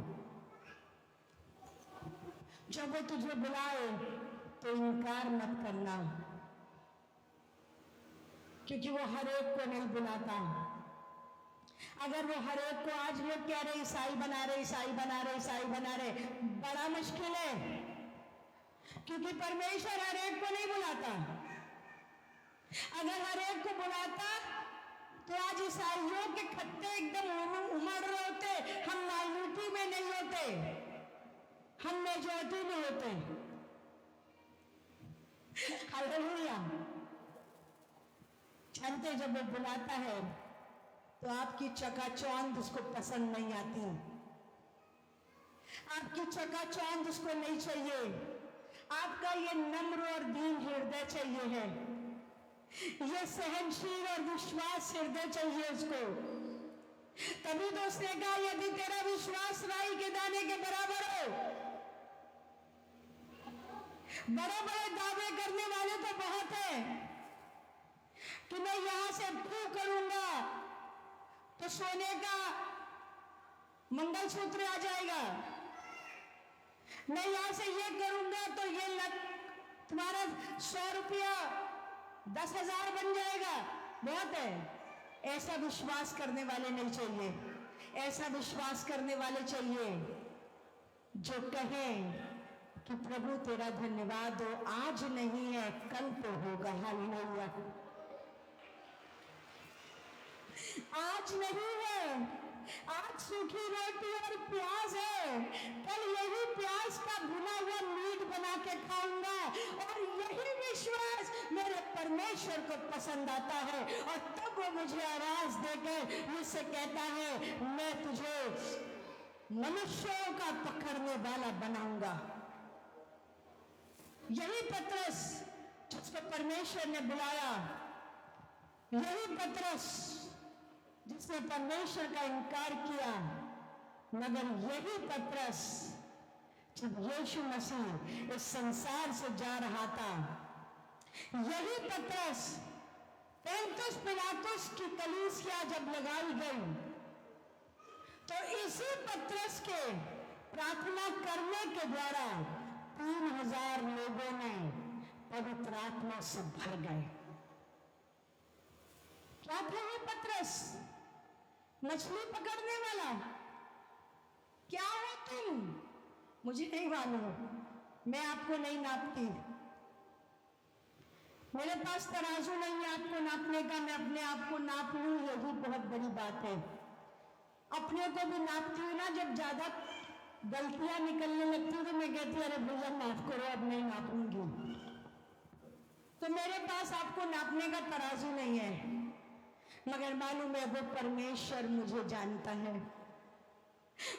जब वो तुझे बुलाए तो इनकार मत करना, क्योंकि वो हर एक को नहीं बुलाता। अगर वो हर एक को, आज लोग कह रहे ईसाई बना रहे, बड़ा मुश्किल है, क्योंकि परमेश्वर हर एक को नहीं बुलाता। अगर हर एक को बुलाता तो आज ईसाइयों के खत्ते एकदम उमड़ रहे होते, हम माइनॉरिटी में नहीं होते, हम मेजॉरिटी में होते। हालेलुया। चलते जब वो बुलाता है तो आपकी चकाचौंध उसको पसंद नहीं आती, आपकी चकाचौंध उसको नहीं चाहिए, आपका ये नम्र और दीन हृदय चाहिए है, ये सहनशील और विश्वास हृदय चाहिए उसको। तभी तो उसने कहा, यदि तेरा विश्वास राई के दाने के बराबर हो। बड़े बड़े दावे करने वाले तो बहुत हैं कि मैं यहां से फू करूंगा तो सोने का मंगलसूत्र आ जाएगा, मैं यहां से ये करूंगा तो ये तुम्हारा 100 रुपया 10,000 बन जाएगा। बहुत है। ऐसा विश्वास करने वाले नहीं चाहिए, ऐसा विश्वास करने वाले चाहिए जो कहें कि प्रभु तेरा धन्यवाद हो, आज नहीं है कल तो होगा। हालेलुया। आज नहीं है आज सूखी रोटी और प्याज है, कल यही प्याज का भुना हुआ मीट बना के खाऊंगा। और यही विश्वास मेरे परमेश्वर को पसंद आता है, और तब वो मुझे आवाज देकर मुझसे कहता है, मैं तुझे मनुष्यों का पकड़ने वाला बनाऊंगा। यही पतरस जिसको परमेश्वर ने बुलाया, यही पतरस जिसने परमेश्वर का इनकार किया, मगर यही पतरस जब यीशु मसीह इस संसार से जा रहा था, यही पतरस पोंतियुस पिलातुस की कलीसिया जब लगाई गई, तो इसी पतरस के प्रार्थना करने के द्वारा 3000 लोगों ने पवित्र आत्मा से भर गए। क्या था ये पतरस? मछली पकड़ने वाला? क्या हो तुम? मुझे नहीं मालूम, मैं आपको नहीं नापती, मेरे पास तराजू नहीं है आपको नापने का, मैं अपने आप को नाप लूं, यही बहुत बड़ी बात है। अपने को भी नापती हूँ ना, जब ज्यादा गलतियां निकलने लगती तो मैं कहती अरे भैया माफ करो, अब नहीं नापूंगी। तो मेरे पास आपको नापने का तराजू नहीं है, मगर मालूम है वो परमेश्वर मुझे जानता है,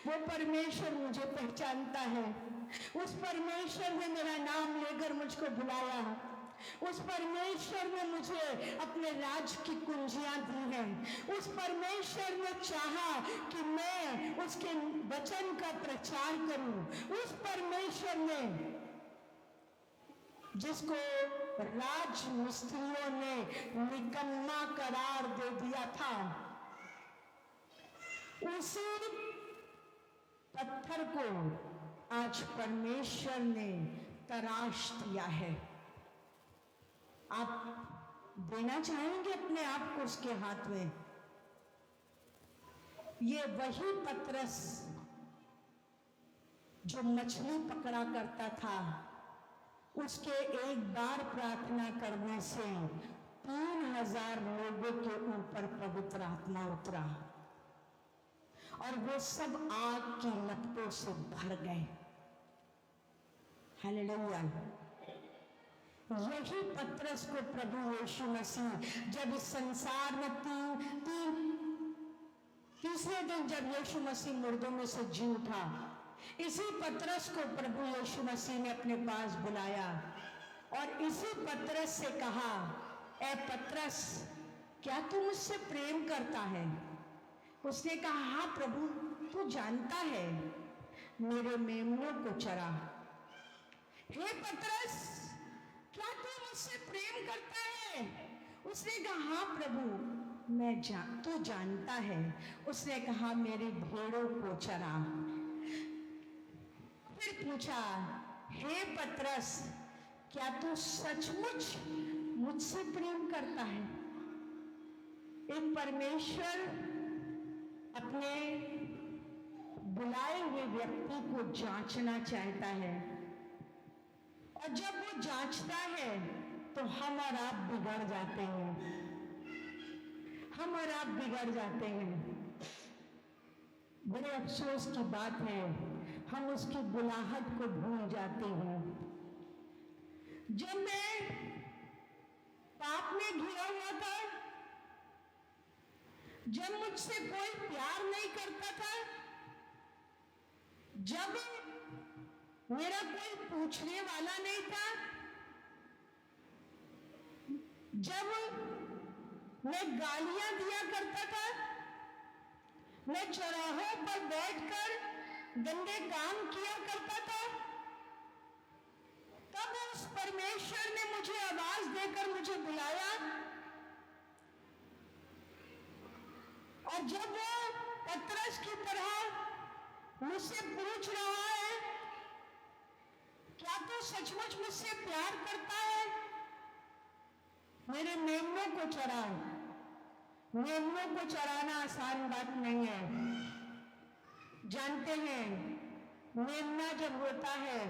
वो परमेश्वर मुझे पहचानता है। उस परमेश्वर ने मेरा नाम लेकर मुझको बुलाया, उस परमेश्वर ने मुझे अपने राज की कुंजियां दी हैं। उस परमेश्वर ने चाहा कि मैं उसके वचन का प्रचार करूं। उस परमेश्वर ने जिसको राज मिस्त्रियों ने निकम्मा करार दे दिया था, उसी पत्थर को आज परमेश्वर ने तराश दिया है। आप देना चाहेंगे अपने आप को उसके हाथ में? ये वही पतरस जो मछली पकड़ा करता था, उसके एक बार प्रार्थना करने से 3000 लोगों के ऊपर पवित्र आत्मा उतरा और वो सब आग की लपटों से भर गए। हालेलुया। यही पतरस को प्रभु यीशु मसीह जब इस संसार में तीसरे दिन जब यीशु मसीह मुर्दों में से जी उठा, इसी पतरस को प्रभु यीशु मसीह ने अपने पास बुलाया और इसी पतरस से कहा, ए पतरस, क्या तू मुझसे प्रेम करता है? उसने कहा, हाँ प्रभु, तू जानता है, मेरे मेमनों को चरा। हे पतरस, क्या तू मुझसे प्रेम करता है? उसने कहा, हाँ प्रभु, तू जानता है। उसने कहा, मेरी भेड़ों को चरा। फिर पूछा, हे पतरस, क्या तू सचमुच मुझसे प्रेम करता है? एक परमेश्वर अपने बुलाए हुए व्यक्ति को जांचना चाहता है, और जब वो जांचता है तो हम और आप बिगड़ जाते हैं, हम और आप बिगड़ जाते हैं। बड़े अफसोस की बात है, हम उसकी बुलाहट को भूल जाते हैं। जब मैं पाप में घिरा हुआ था, जब मुझसे कोई प्यार नहीं करता था, जब मेरा कोई पूछने वाला नहीं था, जब मैं गालियां दिया करता था, मैं चौराहों पर बैठकर गंदे काम किया करता था, तब उस परमेश्वर ने मुझे आवाज देकर मुझे बुलाया। और जब वो पतरस की तरह मुझसे पूछ रहा है, क्या तू सचमुच मुझसे प्यार करता है? मेरे मेमनों को चरा। मेमनों को चराना आसान बात नहीं है। जानते हैं, मेमना जब होता है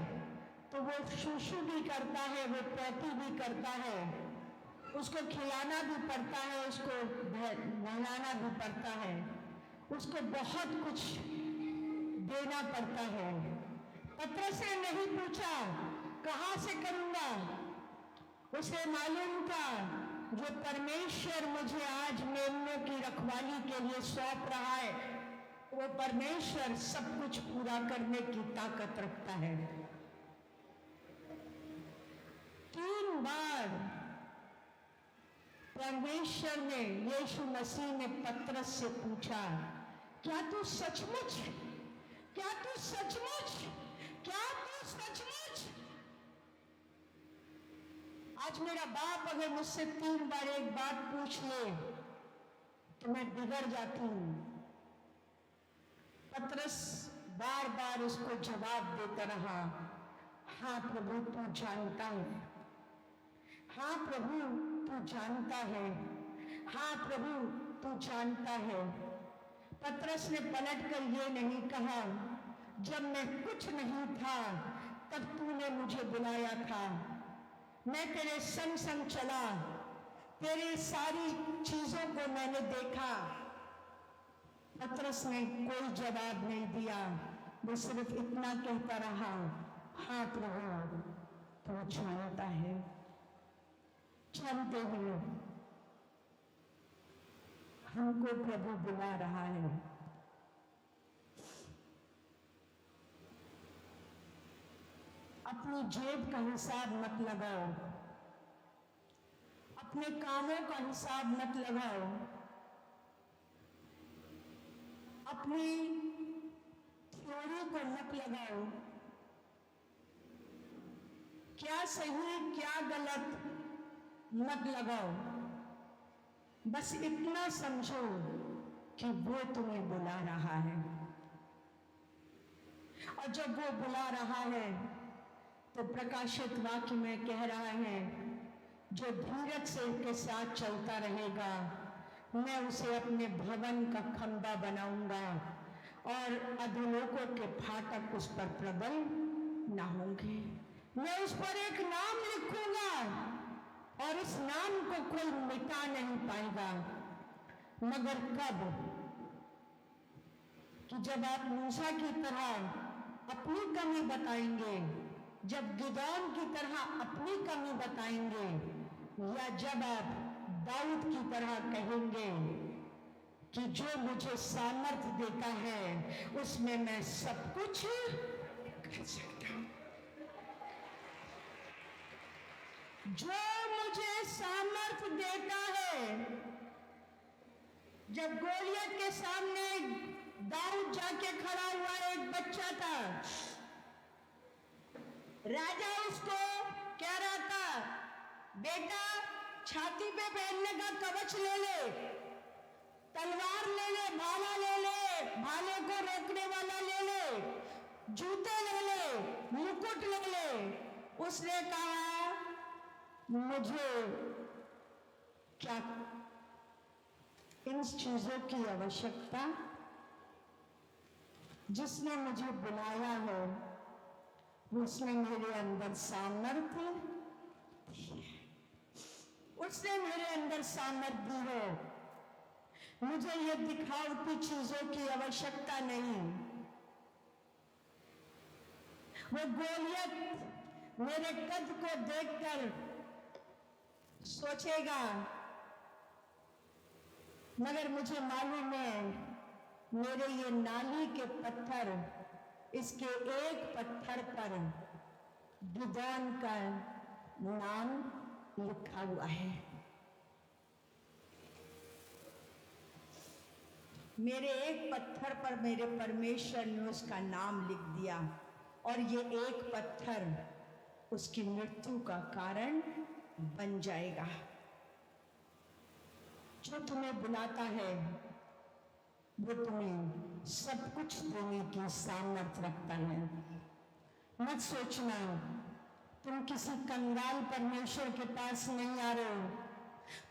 तो वो शूशू भी करता है, वो पैटी भी करता है, उसको खिलाना भी पड़ता है, उसको नहलाना भी पड़ता है। उसको बहुत कुछ देना पड़ता है। पतरस ने नहीं पूछा कहां से करूंगा, उसे मालूम था जो परमेश्वर मुझे आज मेमनों की रखवाली के लिए सौंप रहा है, वो परमेश्वर सब कुछ पूरा करने की ताकत रखता है। 3 बार परमेश्वर ने, यीशु मसीह ने पतरस से पूछा, क्या तू सचमुच, क्या तू सचमुच, क्या तू सचमुच? आज मेरा बाप अगर मुझसे 3 बार एक बात पूछ ले तो मैं बिगड़ जाती हूं। पतरस बार बार उसको जवाब देता रहा, हाँ प्रभु तू जानता है, हाँ प्रभु तू जानता है, हाँ प्रभु तू जानता है। पतरस ने पलटकर ये नहीं कहा, जब मैं कुछ नहीं था तब तूने मुझे बुलाया था, मैं तेरे संग संग चला, तेरी सारी चीजों को मैंने देखा। पतरस ने कोई जवाब नहीं दिया, वो सिर्फ इतना कहता रहा, हाँ प्रभु तू जानता है। चलते हुए हमको प्रभु बुला रहा है। अपनी जेब का हिसाब मत लगाओ, अपने कामों का हिसाब मत लगाओ, अपनी थ्योरी को मत लगाओ, क्या सही क्या गलत मत लगाओ। बस इतना समझो कि वो तुम्हें बुला रहा है, और जब वो बुला रहा है तो प्रकाशित वाक्य में कह रहा है, जो धीरज से के साथ चलता रहेगा मैं उसे अपने भवन का खंभा बनाऊंगा और अधोलोकों के फाटक उस पर प्रबल न होंगे। मैं उस पर एक नाम लिखूंगा और इस नाम को कोई मिटा नहीं पाएगा। मगर कब? कि जब आप मूसा की तरह अपनी कमी बताएंगे, जब गिदौन की तरह अपनी कमी बताएंगे, या जब आप दाऊद की तरह कहेंगे कि जो मुझे सामर्थ्य देता है उसमें मैं सब कुछ कर सकता हूं। जो मुझे सामर्थ्य देता है। जब गोलियत के सामने दाऊद जाके खड़ा हुआ, एक बच्चा था, राजा उसको कह रहा था, बेटा छाती पे पहनने का कवच ले ले, तलवार ले ले, भाला ले ले, भाले को रोकने वाला ले ले, जूते ले ले, मुकुट ले ले। उसने कहा, मुझे क्या इन चीजों की आवश्यकता? जिसने मुझे बुलाया है उसने मेरे अंदर सामर्थ्य, उसने मेरे अंदर सामर्थ्य दी है। मुझे ये दिखावटी चीजों की आवश्यकता नहीं। वो गोलियत मेरे कद को देखकर सोचेगा, मगर मुझे मालूम है मेरे ये नाली के पत्थर, इसके एक पत्थर पर गिदौन का नाम लिखा हुआ है। मेरे एक पत्थर पर मेरे परमेश्वर ने उसका नाम लिख दिया, और ये एक पत्थर उसकी मृत्यु का कारण बन जाएगा। जो तुम्हें बुलाता है वो तुम्हें सब कुछ देने की सामर्थ्य रखता है। मत सोचना तुम किसी कंगाल परमेश्वर के पास नहीं आ रहे हो,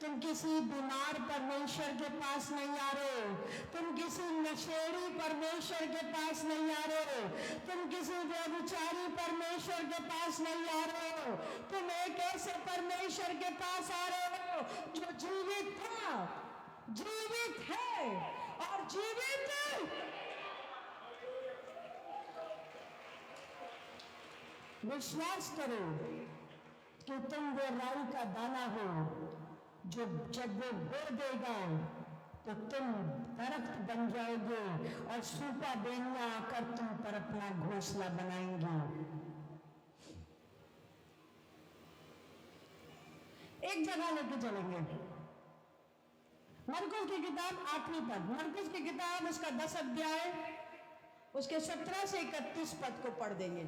तुम किसी बीमार परमेश्वर के पास नहीं आ रहे हो, तुम किसी नशेड़ी परमेश्वर के पास नहीं आ रहे हो, तुम किसी व्यभिचारी परमेश्वर के पास नहीं आ रहे हो। तुम एक ऐसे परमेश्वर के पास आ रहे हो जो जीवित था, जीवित है और जीवित विश्वास करो कि तुम वो राई का दाना हो जो जब वो बो देगा तो तुम दरख्त बन जाओगे और सूपा बेनिया आकर तुम पर अपना घोंसला बनाएंगे। एक जगह लेके चलेंगे, मरकुस की किताब 8वीं पद, मरकुस की किताब उसका 10 अध्याय उसके 17 से 31 पद को पढ़ देंगे।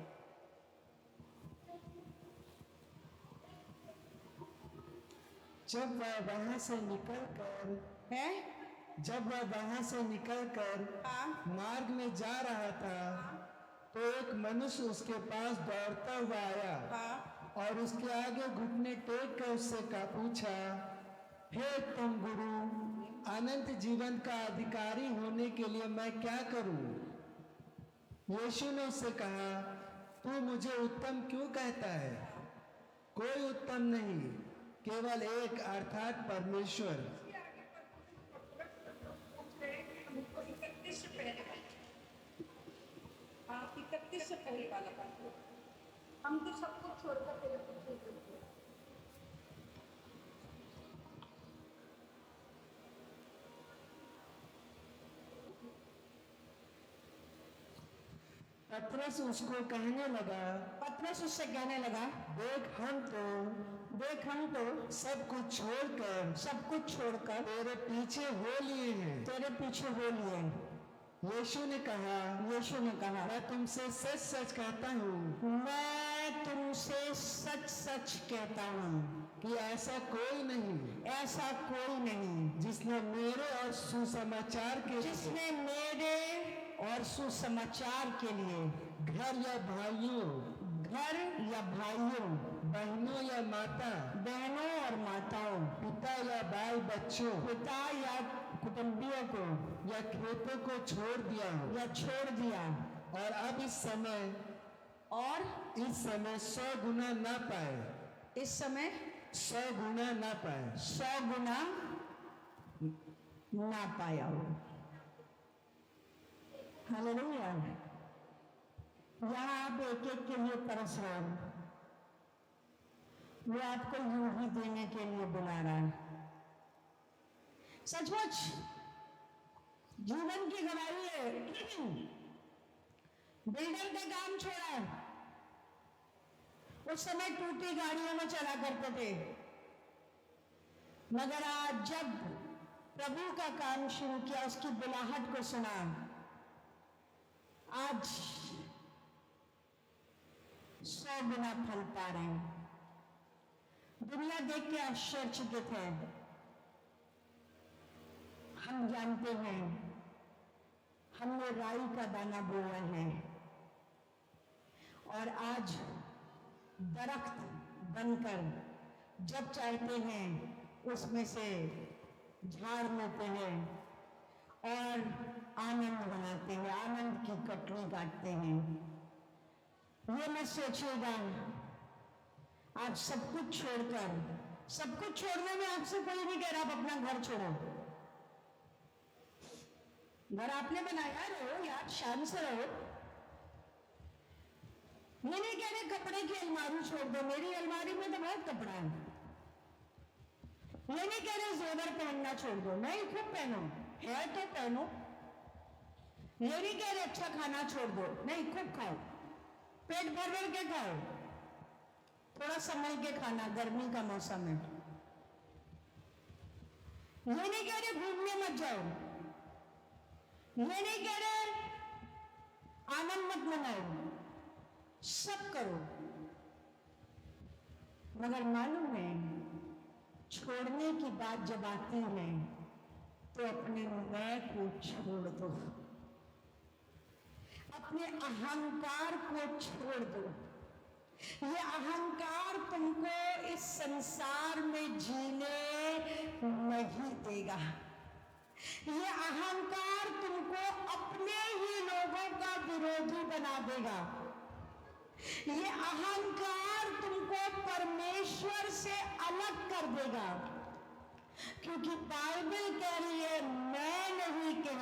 जब वह वहां से निकलकर है जब वह वहां से निकलकर हाँ मार्ग में जा रहा था तो एक मनुष्य उसके पास दौड़ता हुआ आया हाँ और उसके आगे घुटने टेक कर उससे पूछा, हे तुम गुरु, अनंत जीवन का अधिकारी होने के लिए मैं क्या करूं? यीशु ने उससे कहा, तू मुझे उत्तम क्यों कहता है? कोई उत्तम नहीं, केवल एक, अर्थात परमेश्वर। 31 से पहले वाला पढ़ो। हम तो सब कुछ छोड़कर तेरे को छोड़ देते हैं। पतरस उसको कहने लगा, पतरस उससे कहने लगा, देख हम तो सब कुछ छोड़कर तेरे पीछे हो लिए हैं। तेरे पीछे हो लिए। यीशु ने कहा, मैं तुमसे सच सच कहता हूँ मैं तुमसे सच सच कहता हूँ कि ऐसा कोई नहीं जिसने मेरे और सुसमाचार के लिए घर या भाइयों, बहनों या बहनों और माताओं, पिता या बाल बच्चों पिता या कुटुंबियों को या खेतों को छोड़ दिया हो, या छोड़ दिया, और अब इस समय 100 गुना ना पाए, 100 गुना ना पाए, 100 गुना ना पाया हो। हालेलुया। यहाँ आप एक एक के लिए तरस रहे हो, वो आपको यूं ही देने के लिए बुला रहा है। सचमुच जीवन की गवाही है। बिल्डर का काम छोड़ा, उस समय टूटी गाड़ियों में चला करते थे, मगर आज जब प्रभु का काम शुरू किया, उसकी बुलाहट को सुना, आज 100 गुना फल पा रहे हैं। दुनिया देख के आश्चर्यचकित है। हम जानते हैं हमने राई का दाना बोया है और आज दरख्त बनकर जब चाहते हैं उसमें से झाड़ लेते हैं और आनंद बनाते हैं, आनंद की कटनी काटते हैं। ये मत सोचिएगा आप सब कुछ छोड़ने में आपसे कोई नहीं कह रहा आप अपना घर छोड़ो। घर आपने बनाया, रहो यार, शान से रहो। ये नहीं कह रहे कपड़े की अलमारी छोड़ दो, मेरी अलमारी में तो बहुत कपड़ा है। ये नहीं कह रहे जेवर पहनना छोड़ दो, नहीं खूब पहनो, है तो पहनो। ये नहीं कह रहे अच्छा खाना छोड़ दो, नहीं खूब खाओ, पेट भर भर के खाओ, थोड़ा संभल के खाना, गर्मी का मौसम है। ये नहीं कह रहे घूमने मत जाओ, ये नहीं कह रहे आनंद मत मनाओ, सब करो, मगर मालूम है छोड़ने की बात जब आती है तो अपने मैं को छोड़ दो, अपने अहंकार को छोड़ दो। ये अहंकार तुमको इस संसार में जीने नहीं देगा। ये अहंकार तुमको अपने ही लोगों का विरोधी बना देगा। ये अहंकार तुमको परमेश्वर से अलग कर देगा, क्योंकि बाइबल कह रही है, मैं नहीं कह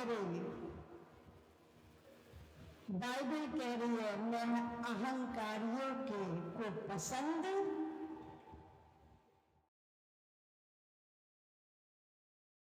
बाइबल कह रही है मैं अहंकारियों के को पसंद